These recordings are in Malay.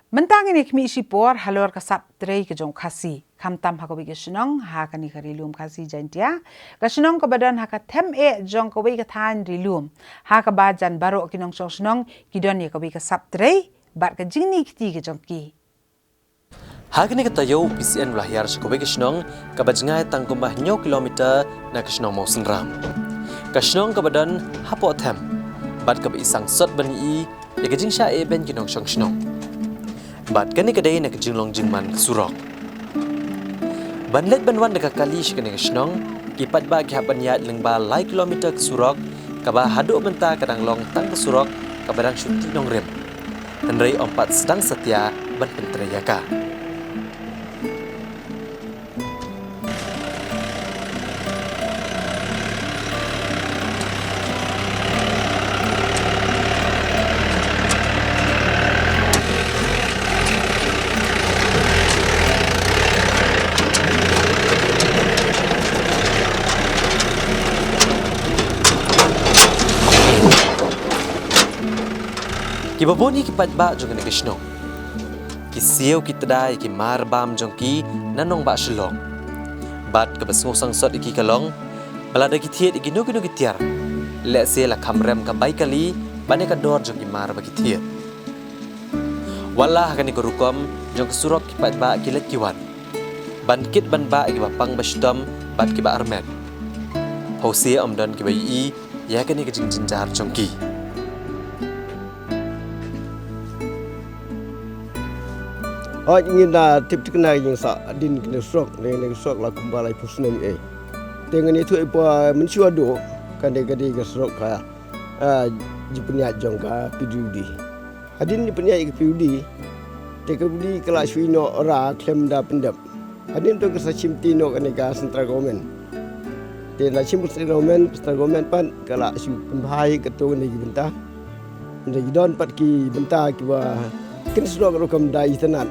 Mentang ini kami isi por halor kasap trei ke jong kasi. Kamtam hakobi ke senong hakani ke rilum kasi jantia. Ke senong ke badan haka tem jong kobi ke tan rilum. Haka bajan baru kinong song senong kidon ye kobi kasap trei bat ke jingni kiti ke jong ki. Hakani kata yo PCN lahir sekobi ke senong ke bajengai tanggumbah nyo kilometer na ke senong mau senram. Ke senong ke badan hapo tem bat ke isang sot bani ye ke jing sya ben kinong song senong. Bat kani kedai nak jinglong jingman surok. Banlet banwan dekat kali sekene kesnong kipat ba ki hapan yat lengba lai kilometer ke surok kaba haduk benta kadang long tang ke surok kabarang syuti nong rem. Henry ompat sedang setia ban pentrayaka. Kibaboni kipat ba jong kene kesnong. Kisiau kitadai ki marbam jong ki nanong ba shlong. Bat ke besung sang sot iki kalong balada ki thiet iki nugi tiar. Le se la kamrem ka bai kali bane ka dor jong ki mar ba ki thiet. Wallah kani ko rukom jong surok kipat ba ki let kiwan. Ban kit ban ba ki bapang bastom bat ki ba armet. Hausia omdon ki bai i ya kani ke jinjar jong ki. Ingin dah tip kena yang sa din kena sok la kumbalai pusnem Dengan itu ipa mencuado kadang-kadang ke sok ka jipnya jongka PUD. Adin jipnya ke PUD. PUD kelas wino ora klem da pendap. Adin tu ke sachimtino kan ka central government. Te la chim central government pan kala su pembahai ketua ni bentah. Ndai don pat ki bentah ki ba kin sok rokam dai tenan.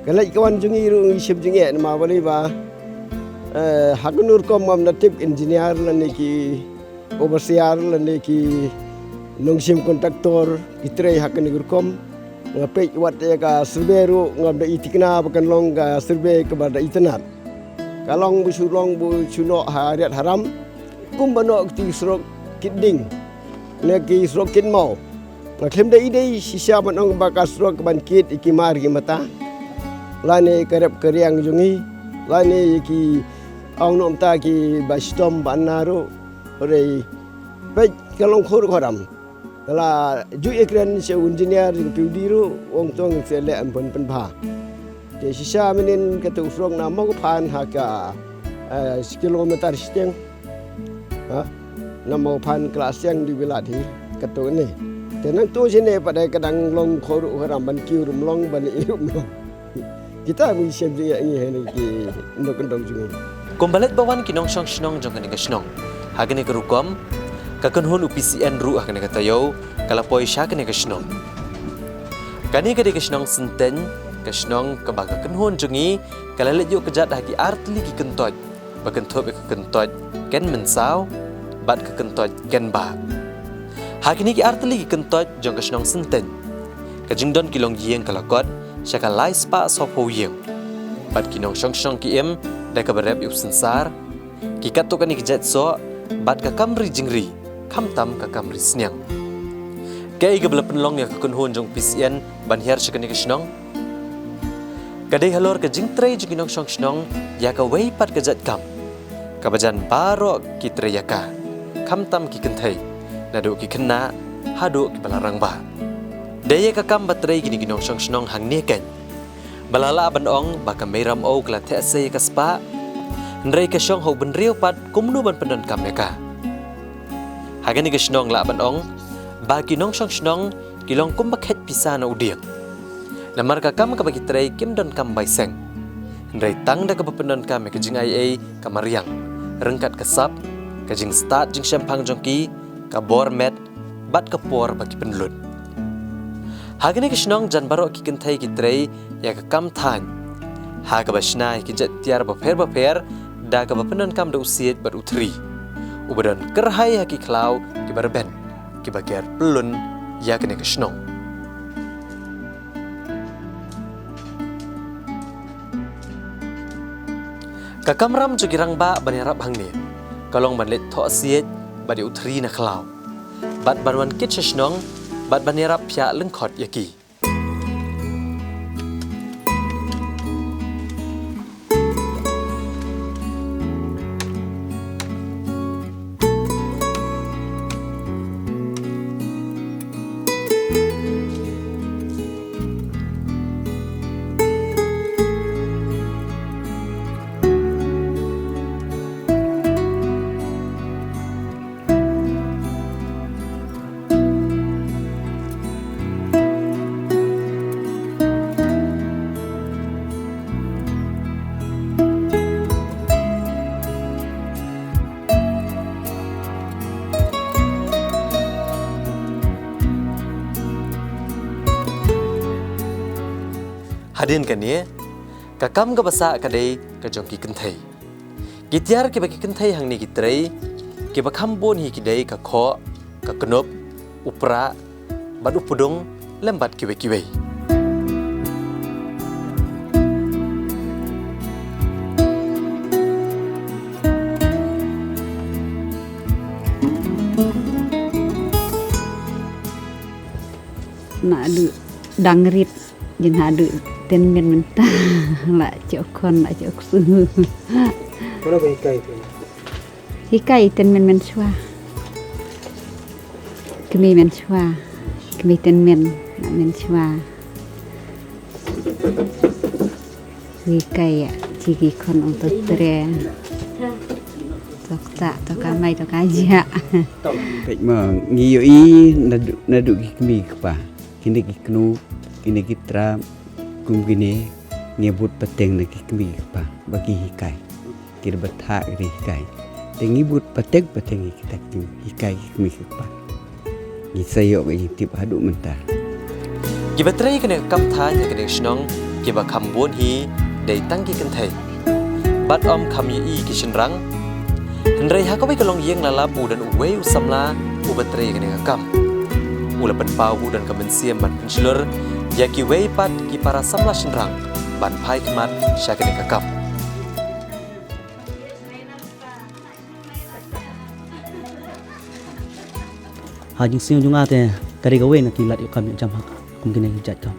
Kalau kawan jungi rung isip jungi nama bali ba hakunur kom namnatip engineer lani ki overseer lani ki nongsim kontraktor itre hakunur kom ngape wat ya ka surveyor ngabda itikna bakan long ka survey kepada itenat kalong bu suno hariat haram kum bano ti srok kidding neki srok kin mau ngaklem da ide sisa banong bakas srok ban kit ikimar ki mata lani kerap keriang jungi lani ki ang nom ta ki bastom banaru ore pej kalong khur kharam kala ju ekran se engineer di piudiru wong tong se le ampun penba de sisa menin katu frong na mo phan haka kilometer steng ha na mo phan kelas yang di biladi katu ni tenan tu sini pada kadang long khur kharam ban kiu rum long ban irum long kita mesti dia ini ki ndok jungi. Kombalet bawan kinong song shnong jong kene kesnong. Hagene ke rukom kakenhun UPCN ru hagene katayo kalapoi sha kene kesnong. Kani kede kesnong senten kesnong kebaga kenhun jungi kalalet yo kejat hagi artli ki kentoj. Bakentoj ke kentoj ken mensau bat ke kentoj ken ba. Hagini ki artli ki kentoj jong kesnong senten. Kajingdon kilong gieng kalakot syaka lai spa sopo yeng. Bat kinong syong ki em da ka berep yu sensar ki katukan ki jet so bat ka kamri jingri kam tam ka kamri snyang. Kai ga belapen long ya ka kunhun jong PCN ban hiar syakani ka shnong. Kadai halor ka jingtrei jing kinong syong shnong ya ka wei pat ka jet kam. Ka bajan baro ki treyaka kam tam ki kenthai nadu ki kena hadu ki balarang ba. Daya kakam baterai gini ginong syong syong hang niakan. Balala ban ong baka meram o kala te se ka spa. Ndrei ka syong ho ben riu pat kumnu ban pendon kam ka. Hagani ka syong la ban ong ba ginong syong syong kilong kum bakhet pisa na udiang. Namar ka kam ka bagi trai kim don kam bai seng. Ndrei tang da ka pendon kam ka jing ai kamariang. Rengkat ka sap ka jing start jing syampang jongki ka bor met bat ka por bagi penlut. Hagani kesnong jan baro ki kenthai ki trei ya ka kam than ha ka basna ki jet tiar ba pher da ka bapenan kam da usiet bar utri ubadan kerhai ha ki klau ki barben ki bager pelun ya kene kesnong Kakamram jogirang ba banirap hangni. Kalong banlet tho asiet badi utri na klau. Bat banwan kit shnong bat banirap pya lengkhot yaki. Hadin kania, kakam ka basa kadai ka jongki kentai. Gitiar ke baki kentai hang ni gitrai, ke bakam bon hi kidai ka kho, ka kenop, upra, bad upudong, lembat kiwe-kiwe. Nak adu dangrit jeung adu ten men mentah la cokon la cok suhu. Kenapa hikai itu? Hikai ten men swa. Kemi men swa. Kemi ten men nak men swa. Hikai ya cigi kon untuk tre. Tok tak tok kamai tok aja. Pek ma ngiyoi nadu kemi kepa. Kini kinu kini kitra kum gini nyebut peteng lagi kemi kepa bagi hikai. Kira berhak dari hikai. Tengibut peteng kita hikai kemi kepa. Gisayok ini tip haduk mentah. Gibatrai kena kam thanya kena shnong giba kambon hi dai tangki kentai. Bat om kam yi kishenrang. Hendrai hakabai kalong yeng lalap dan uwei usamla ubatrai kena kam. Ula penpau dan kemensiam ban pencelur yaki wei pat ki para samla shenrang ban pai kemat syakene kakam. Hajing siung junga te kari gawe na kilat yuk kami jam hak mungkin yang hijat kau.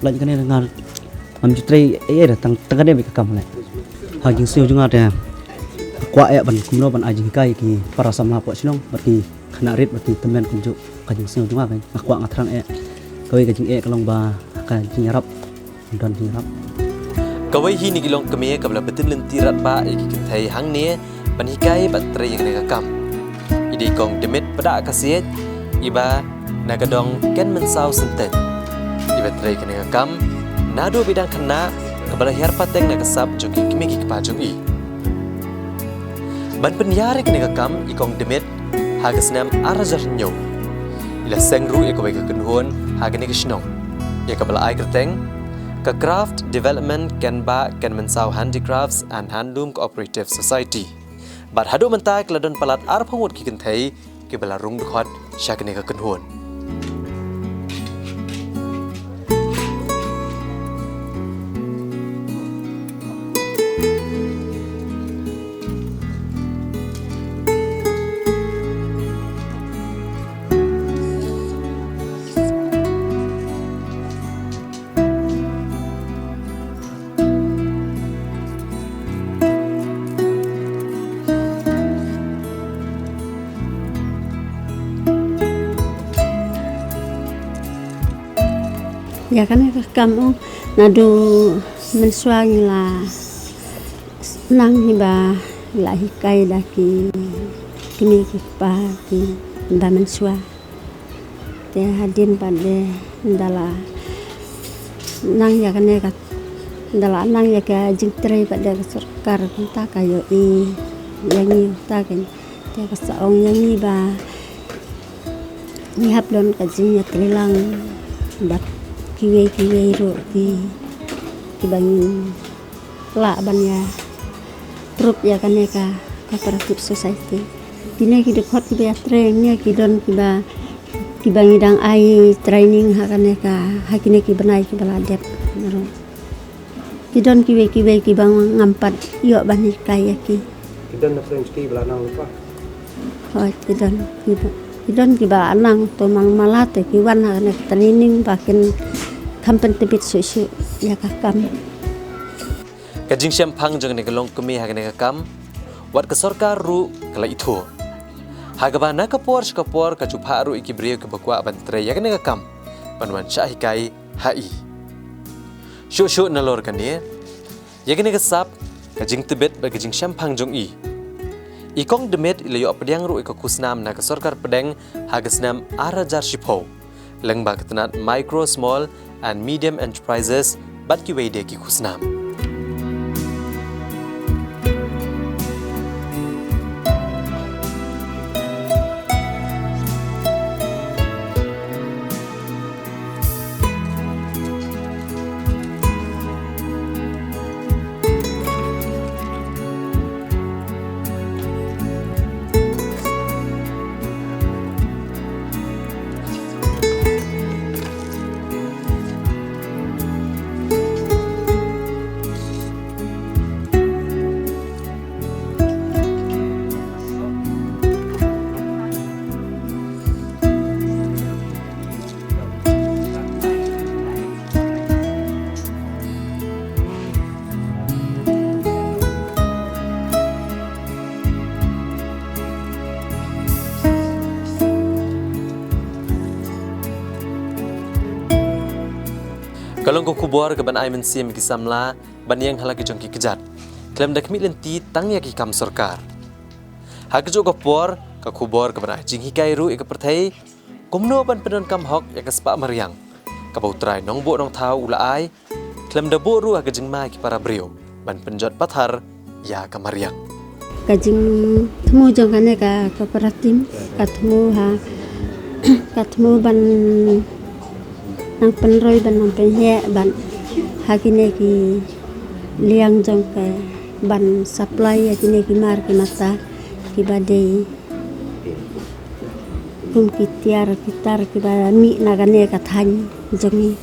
Lagi kan dengar amjutrai datang tengah dia bekam le. Hajing siung junga te kwa ban kumno ban ajing kai ki para samla po sinong berarti kena rit berarti temen kunjuk kajing siung junga kan akwa ngatrang gawe kajing kalong ba kajing yarap dan yarap. Gawe hi ni kilong keme kabla betin lentirat ba iki kentai hang ne ban hikai batrai kena kakam. Idi kong demit pada kasiet iba nagadong ken mensau senten iba trai kena kam nado bidang kena kabala hiar pateng nagasap joki kimiki kepajong i ban penyare kena kam ikong demit hagasnam arajar nyo ila sengru ekowe kekenhon hagane kisnong ya kabala ai kerteng ka craft development ken ba ken mensau handicrafts and handloom cooperative society bat hadu mentai keladon palat ar phangwot ki kentai ke bala rung dukhot syakne ka kenhon. Ya kan kamu nadu mensuang la nang hiba la hikai daki kini kipa ki nda mensua te hadin pade ndala nang ya kan ka ndala nang ya ka jingtre pada sarkar ta kayo i yangi ta kan te ka saong yangi ba ni haplon ka jinya trilang bat kiwe ro ki bangin la banya trup ya kaneka cooperative society dine ki dekot ki training ki don ki bangidang ai training ha kaneka hakine ki benai ki baladep naro Kidon kiwe ki bang ngampat yo bani kaya ki. Kidon na French ki bala nang lupa. Hoi kidon ki ba anang to mang malate ki wan ha nek tanining bakin kampen tebit susu ya kakam. Kajing Syampang jong ne galong kumi hagane kakam wat ke sarkar ru kala itu. Hagaba na kapor ka jupha ru ikibrio ke bakwa bantre hagane kakam panwan syahikai hai. Syuk nalor kanie yagane kasap kajing tebet ba kajing Syampang jong i. Ikong demet ilayo pedang ru ikakusnam na ke sarkar pedang hagasnam arajar shipo. Leng ba ketenat micro, small and medium enterprises bat ki wede ki kusnam. Kalong ko kubor ke ban ai men sim ki samla ban yang halaki jong ki kejat. Klem dak mi lenti tang ya ki kam sarkar. Hak jo ko por ka kubor ke ban ai jing hikai ru ik perthai komno ban penon kam hok ya ka spa mariang. Ka bau trai nong bo nong thau ula ai. Klem da bo ru hak jing mai ki para brio ban penjot pathar ya ka mariang. Kajing temu jong kane ka kooperatif katemu ha katemu ban nang penroi ban nang penhe ban hakine ki liang jong ke ban supply hakine ki mar ki mata ki badai kum ki tiar ki tar ki ba mi nagane ka than jongi